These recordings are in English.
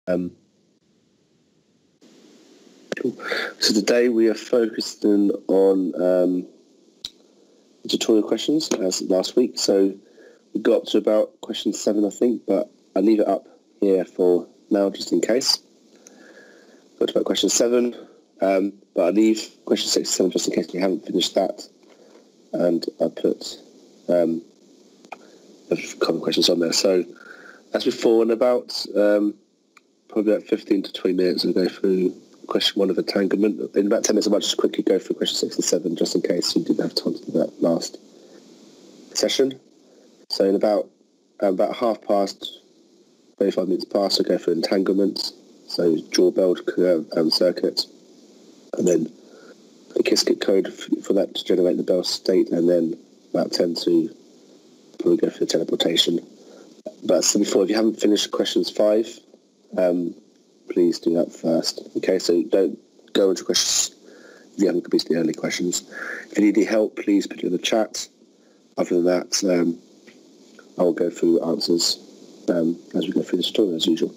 Cool. So today we are focusing on tutorial questions as last week. So we got to about question 7, I think, but I'll leave it up here for now just in case. Got to about question 7, but I'll leave question 6 and 7 just in case you haven't finished that. And I put a couple of questions on there. So as before, in about probably about 15 to 20 minutes, we'll go through question 1 of entanglement. In about 10 minutes, I might just quickly go through question 6 and 7 just in case you didn't have time to do that last session. So in about 35 minutes past, we'll go through entanglement. So draw belt curve and circuit, and then the Qiskit code for that to generate the bell state, and then about 10 to probably go for the teleportation. But as I said before, if you haven't finished questions 5, please do that first. Okay, so don't go into questions if you haven't completed the early questions. If you need any help, please put it in the chat. Other than that, I'll go through answers as we go through the tutorial as usual.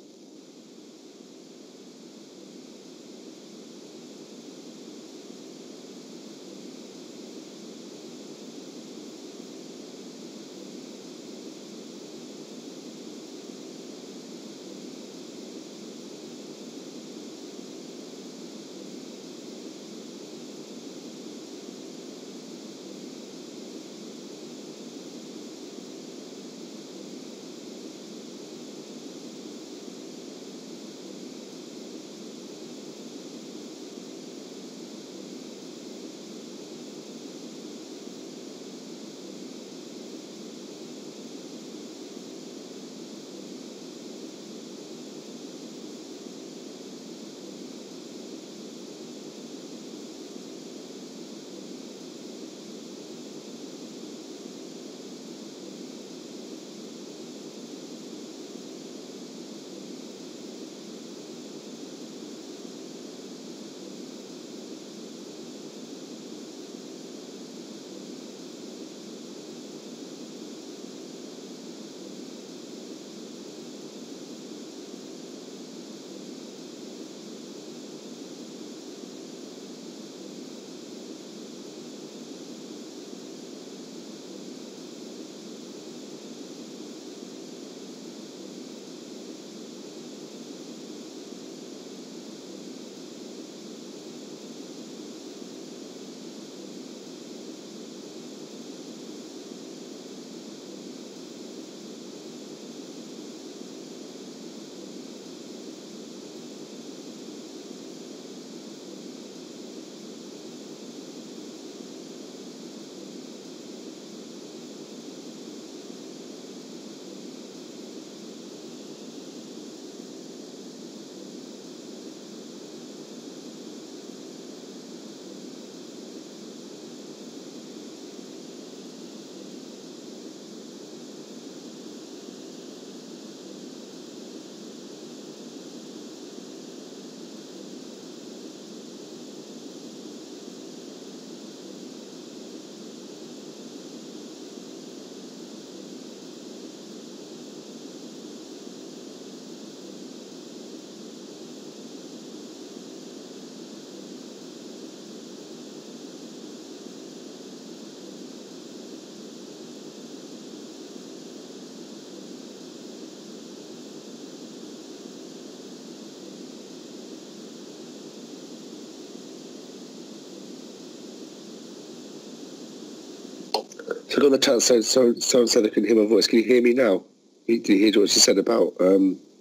So I got the chat, so someone said they couldn't hear my voice. Can you hear me now? Did you hear what she said about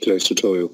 today's tutorial?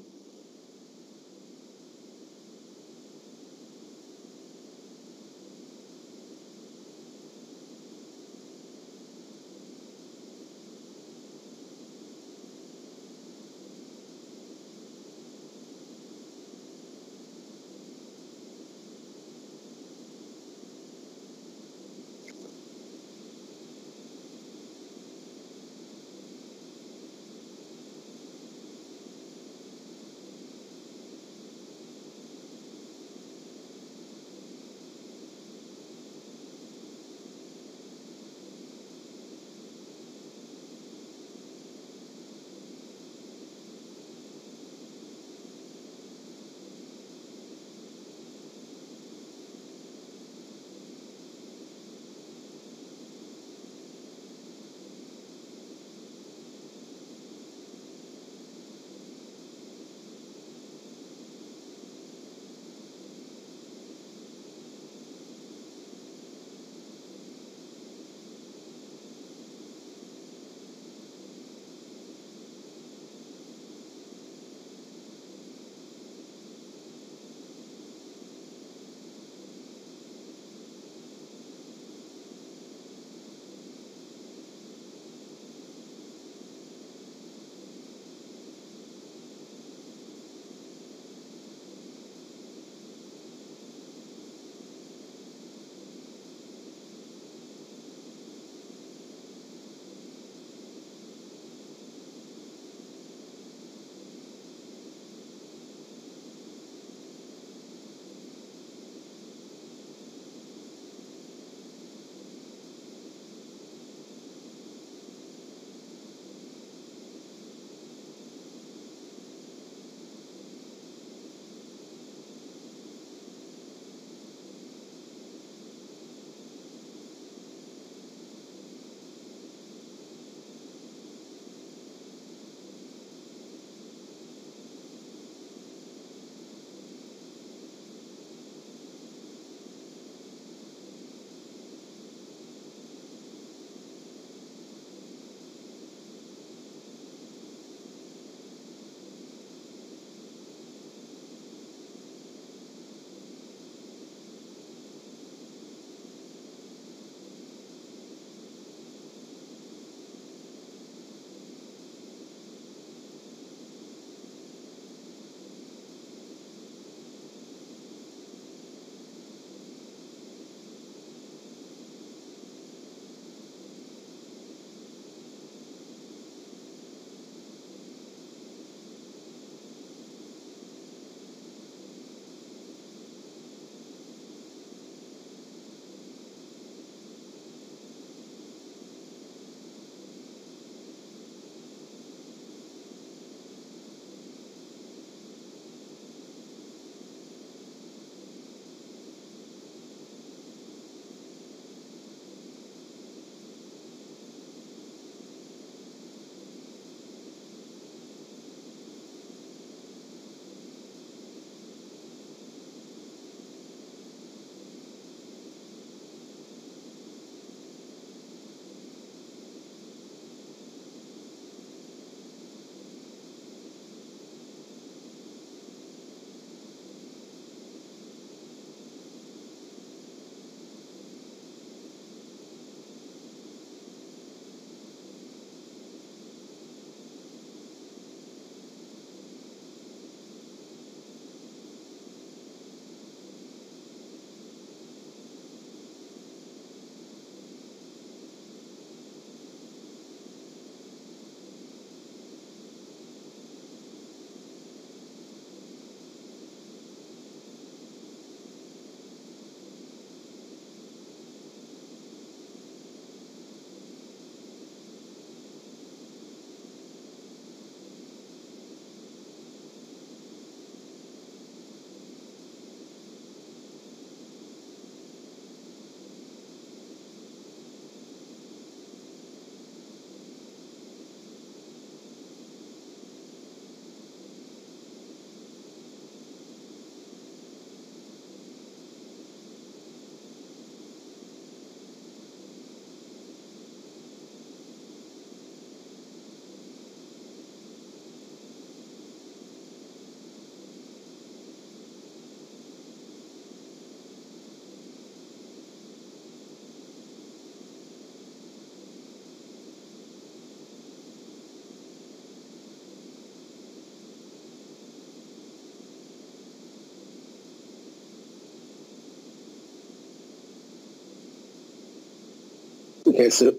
Okay, so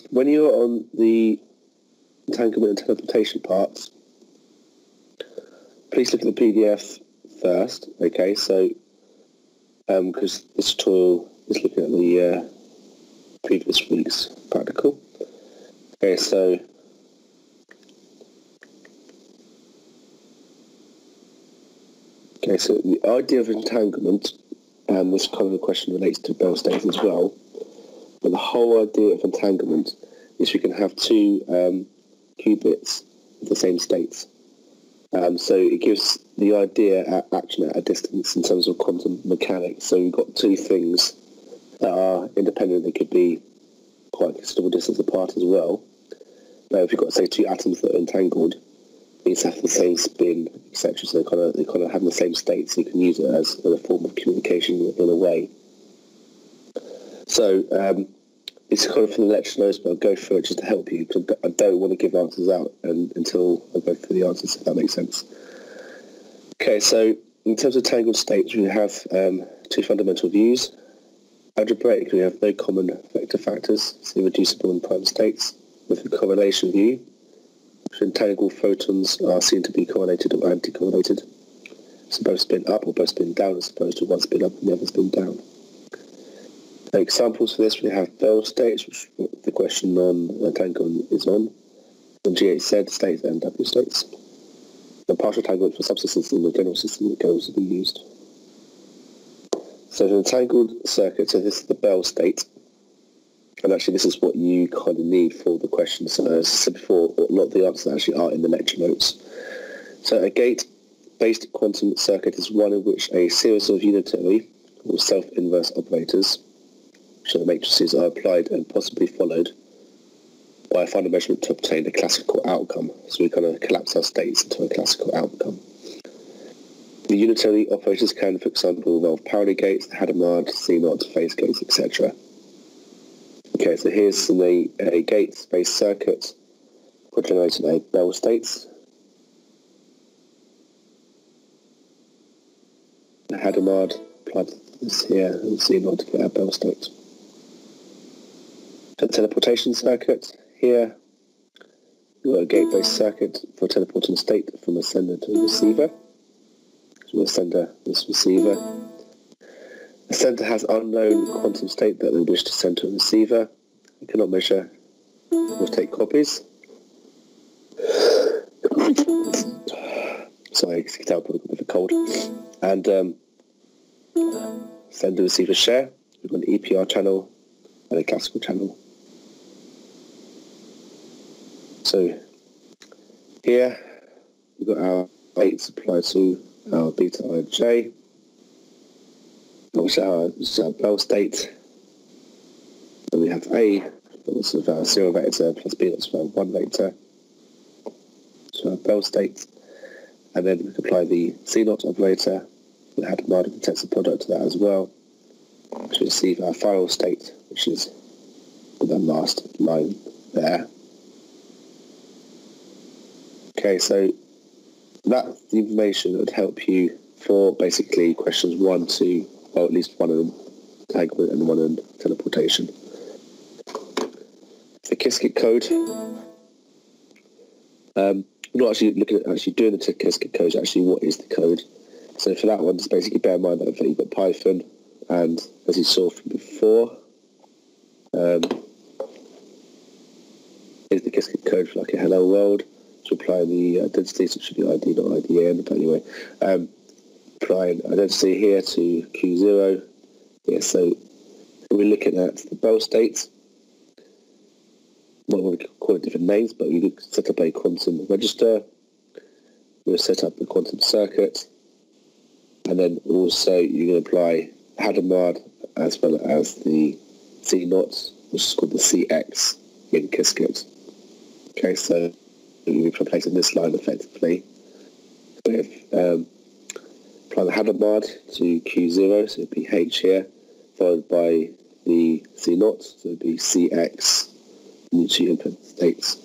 when you're on the entanglement and teleportation parts, please look at the PDF first. Okay, so because this tutorial is looking at the previous week's practical. Okay, so the idea of entanglement, this kind of a question relates to Bell states as well, but the whole idea of entanglement is you can have two qubits of the same states. So it gives the idea at action at a distance in terms of quantum mechanics. So you've got two things that are independent. They could be quite a considerable distance apart as well. Now, if you've got, say, two atoms that are entangled, these have the same spin, etc. So they kind of have the same state. So you can use it as a form of communication in a way. So it's kind of from the lecture notes, but I'll go through it just to help you, because I don't want to give answers out until I go through the answers, if that makes sense. Okay, so in terms of tangled states, we have two fundamental views. Algebraic, we have no common vector factors, so irreducible in prime states. With the correlation view, which entangled photons are seen to be correlated or anti-correlated. So both spin up or both spin down, as opposed to one spin up and the other spin down. Examples for this, we have Bell states, which the question on entanglement is on, and GHZ states and W states. And partial entanglement for subsystems in the general system that goes to be used. So the entangled circuit, so this is the Bell state, and actually this is what you kind of need for the question. So as I said before, a lot of the answers actually are in the lecture notes. So a gate-based quantum circuit is one in which a series of unitary or self-inverse operators, so the matrices, are applied and possibly followed by a final measurement to obtain a classical outcome. So we kind of collapse our states into a classical outcome. The unitary operators can, for example, involve parity gates, Hadamard, CMOT, phase gates, etc. Okay, so here's a gate-based circuit for generating a Bell states. The Hadamard applied this here and CMOT to get our Bell states. A teleportation circuit here, we've got a gate-based circuit for teleporting state from a sender to a receiver. So we'll send this receiver. The sender has unknown quantum state that they wish to send to a receiver. You cannot measure or take copies. Sorry, you can tell I've got a bit of a cold. And sender receiver share. We've got an EPR channel and a classical channel. So here we've got our gates applied to our beta IJ, which is our Bell state. And we have A, that's of our 0 vector, plus B, that's our 1 vector. So our Bell state. And then we can apply the C0 operator, the Hadamard and the tensor product to that as well, to receive our final state, which is the last line there. Okay, so that's the information that would help you for basically questions 1, 2, well, at least one on entanglement and one on teleportation. The Qiskit code. I'm not actually looking at actually doing the Qiskit code, actually what is the code. So for that one, just basically bear in mind that you've got Python, and as you saw from before, is the Qiskit code for like a hello world. To apply the identity, so it should be ID, not IDN, but anyway, applying identity here to Q0. Yeah, so we're looking at the Bell states. Well, we could call it different names, but we could set up a quantum register. We'll set up the quantum circuit, and then also you can apply Hadamard as well as the C0, which is called the CX in Qiskit. Okay, so we're replacing this line effectively with apply the Hadamard to Q0, so it'd be H here, followed by the C0, so it'd be CX, and two input states.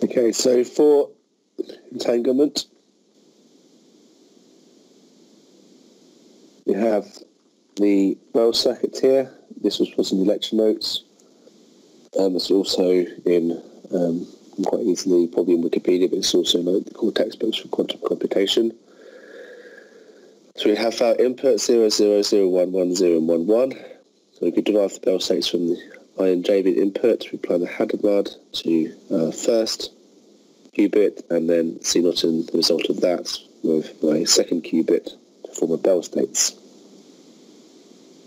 Okay, so for entanglement, we have the bell circuit here. This was put in the lecture notes. It's also in quite easily, probably in Wikipedia, but it's also in the core textbooks for quantum computation. So we have our input 0, 0, 0, 1, 1, 0, and 1, 1. So we could derive the bell states from the INJ bit input. We apply the Hadamard to first qubit, and then C naught in the result of that with my second qubit to form a bell states.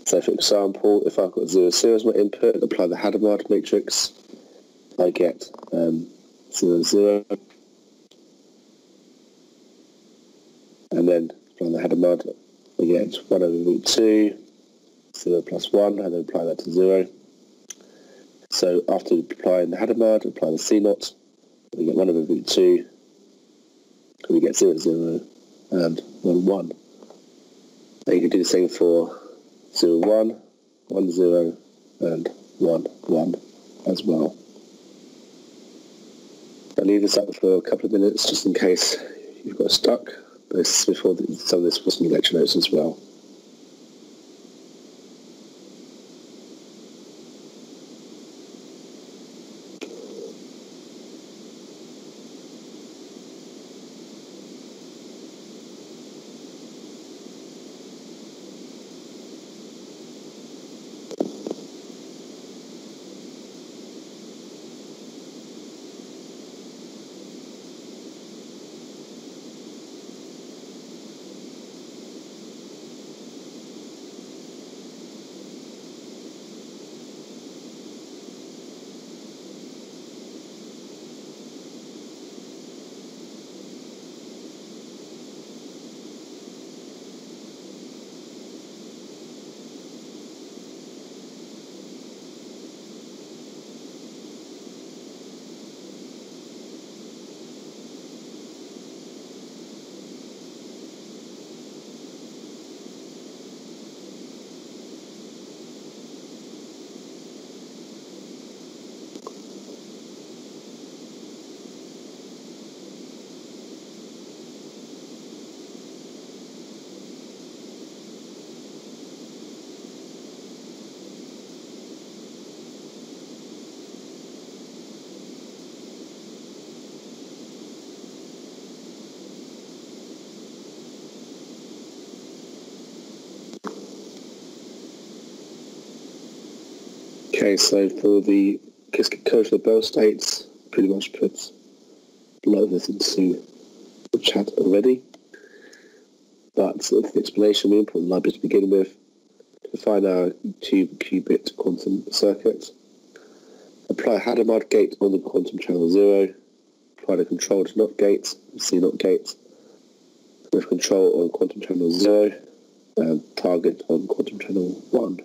So for example, if I've got 0, 0 as my input and apply the Hadamard matrix, I get 0, 0. And then apply the Hadamard, I get 1 over root 2, 0 plus 1, and then apply that to 0. So after applying the Hadamard, apply the C naught, we get 1 over root 2, and we get 0, 0, and 1, 1. And you can do the same for 0, 1, 1, 0, and 1, 1 as well. I'll leave this up for a couple of minutes just in case you've got stuck. But this is before some of this was in the lecture notes as well. Okay, so for the code for the bell states, pretty much put a lot of this into the chat already. But for the explanation, we input the library to begin with, define our qubit quantum circuit, apply a Hadamard gate on the quantum channel 0, apply the controlled NOT gate, C NOT gate, with control on quantum channel 0, and target on quantum channel 1.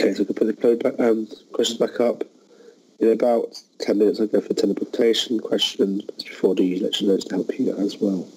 Okay, so we can put the questions back up. In about 10 minutes, I'll go for teleportation question before the lecture notes to help you as well.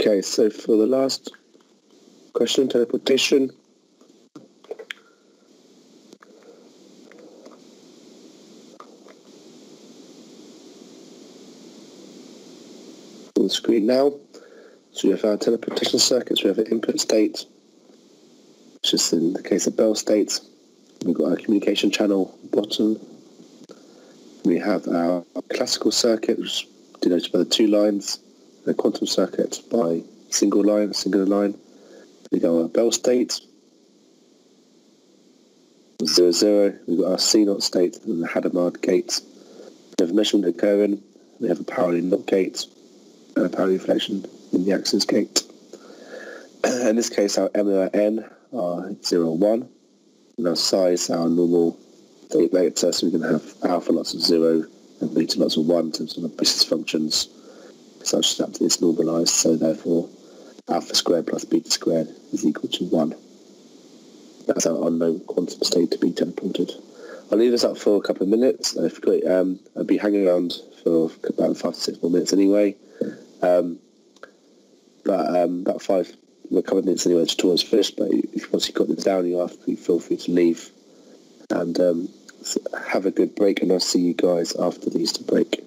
Okay, so for the last question, teleportation. On the screen now. So we have our teleportation circuits, we have an input state, which is in the case of Bell state. We've got our communication channel bottom. We have our classical circuit, which is denoted by the 2 lines, and a quantum circuit by singular line. We got our Bell state, 0, 0. We've got our C0 state and the Hadamard gate. We have a measurement occurring. We have a parallel NOT gate and a parallel reflection in the axis gate. In this case, our M and our N are 0, 1. And our psi is our normal state vector, so we can have alpha lots of 0 and beta lots of 1 in terms of the basis functions such that it's normalized, so therefore alpha squared plus beta squared is equal to 1. That's our unknown quantum state to be teleported. I'll leave this up for a couple of minutes. If great, I'll be hanging around for about 5 to 6 more minutes anyway. About a couple of minutes anyway to towards finished. But if once you've got this down, you feel free to leave and have a good break. And I'll see you guys after the Easter break.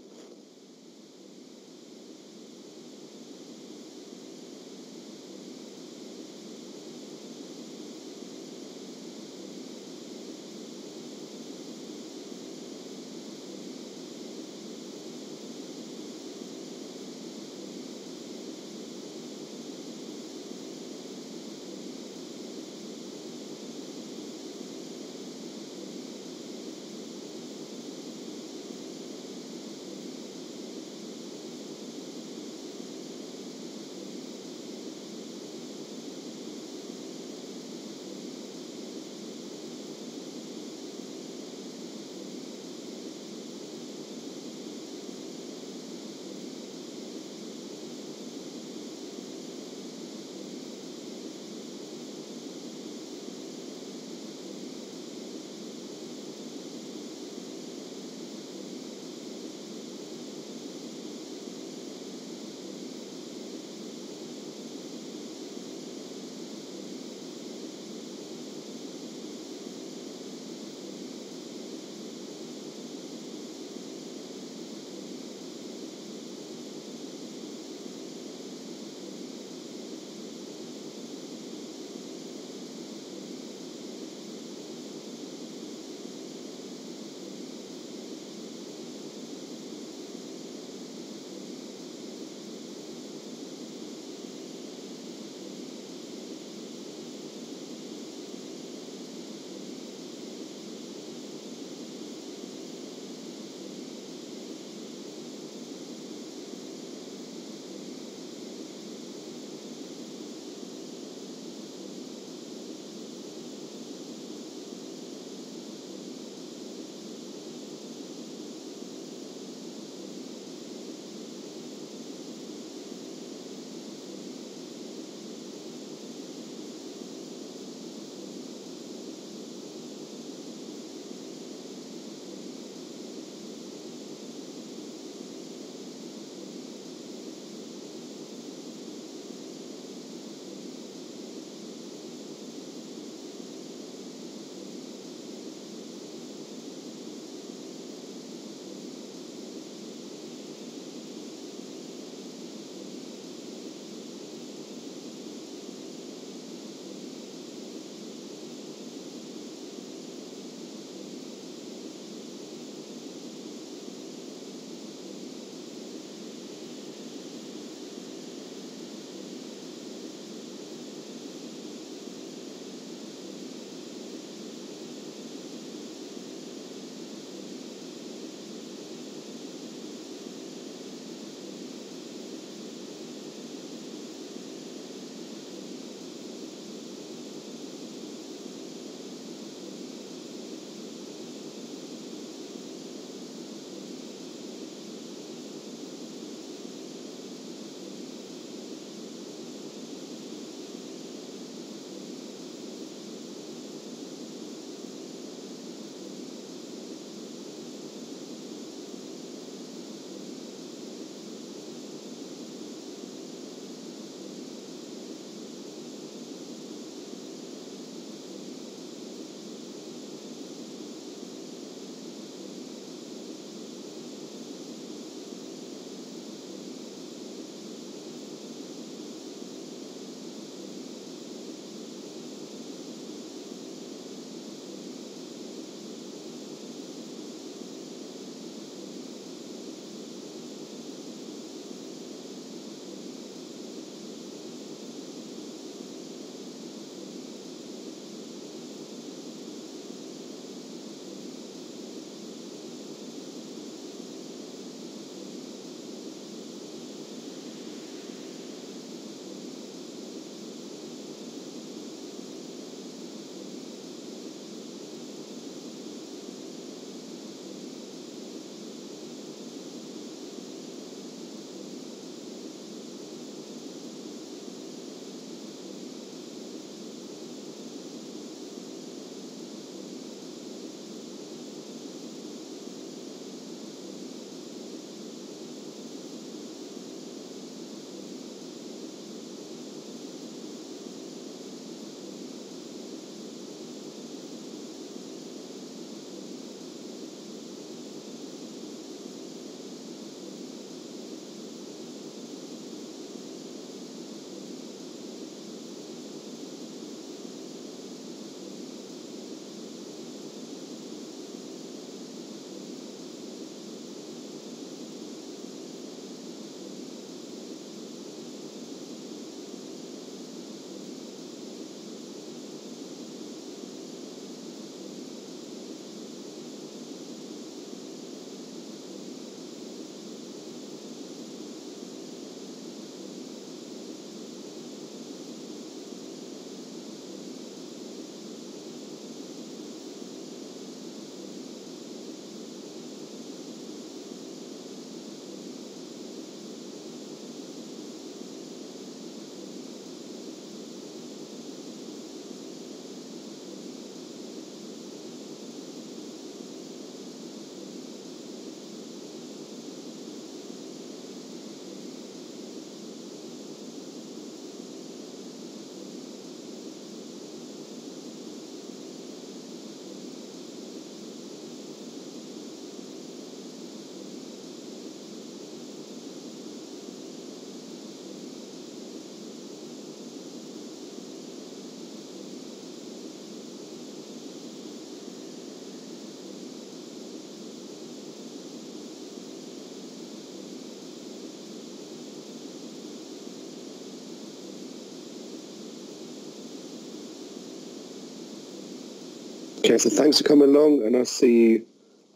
Okay, so thanks for coming along, and I'll see you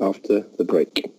after the break.